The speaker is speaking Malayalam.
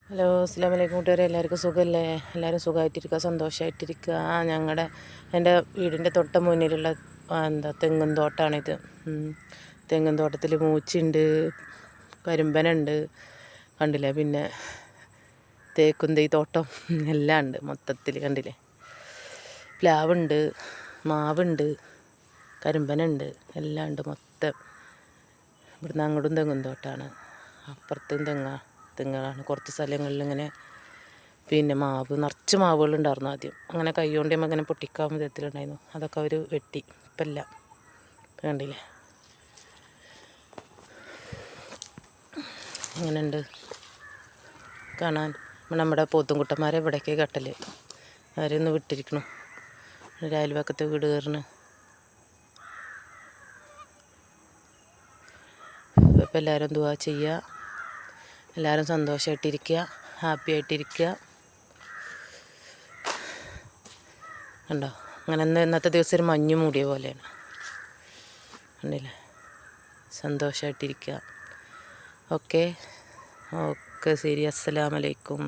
ഹലോ, അസ്സലാമു അലൈക്കും കൂട്ടുകാരെ. എല്ലാവർക്കും സുഖമല്ലേ? എല്ലാവരും സുഖമായിട്ടിരിക്കുക, സന്തോഷമായിട്ടിരിക്കുക. എൻ്റെ വീടിൻ്റെ തൊട്ട് മുന്നിലുള്ള തെങ്ങും തോട്ടമാണിത്. തെങ്ങും തോട്ടത്തിൽ മൂച്ചിണ്ട്, കരിമ്പനുണ്ട്, കണ്ടില്ലേ? പിന്നെ തേക്കുന്തൈ തോട്ടം എല്ലാം ഉണ്ട് മൊത്തത്തിൽ, കണ്ടില്ലേ? പ്ലാവുണ്ട്, മാവുണ്ട്, കരിമ്പനുണ്ട്, എല്ലാം ഉണ്ട് മൊത്തം. ഇവിടുന്ന് അങ്ങോട്ടും തെങ്ങും തോട്ടമാണ്, അപ്പുറത്തും തെങ്ങുകളാണ്. കുറച്ച് സ്ഥലങ്ങളിൽ ഇങ്ങനെ പിന്നെ നിറച്ച് മാവുകളുണ്ടായിരുന്നു ആദ്യം. അങ്ങനെ കൈകൊണ്ട് അങ്ങനെ പൊട്ടിക്കാൻ വിധത്തിലുണ്ടായിരുന്നു. അതൊക്കെ അവർ വെട്ടി, ഇപ്പം ഇല്ല. കണ്ടില്ലേ? അങ്ങനെയുണ്ട് കാണാൻ. നമ്മുടെ പോത്തുംകുട്ടന്മാരെ ഇവിടേക്ക് കട്ടൽ അവരൊന്ന് വിട്ടിരിക്കണം. അയൽവക്കത്തെ വീട് കയറണ്. ഇപ്പം എല്ലാവരും ദുആ ചെയ്യുക, എല്ലാവരും സന്തോഷമായിട്ടിരിക്കുക, ഹാപ്പി ആയിട്ടിരിക്കുക. കണ്ടോ? അങ്ങനെ ഇന്നത്തെ ദിവസം ഒരു മഞ്ഞ് മൂടിയ പോലെയാണ്, കണ്ടില്ലേ? സന്തോഷമായിട്ടിരിക്കുക. ഓക്കെ, ശരി. അസ്സലാമു അലൈക്കും.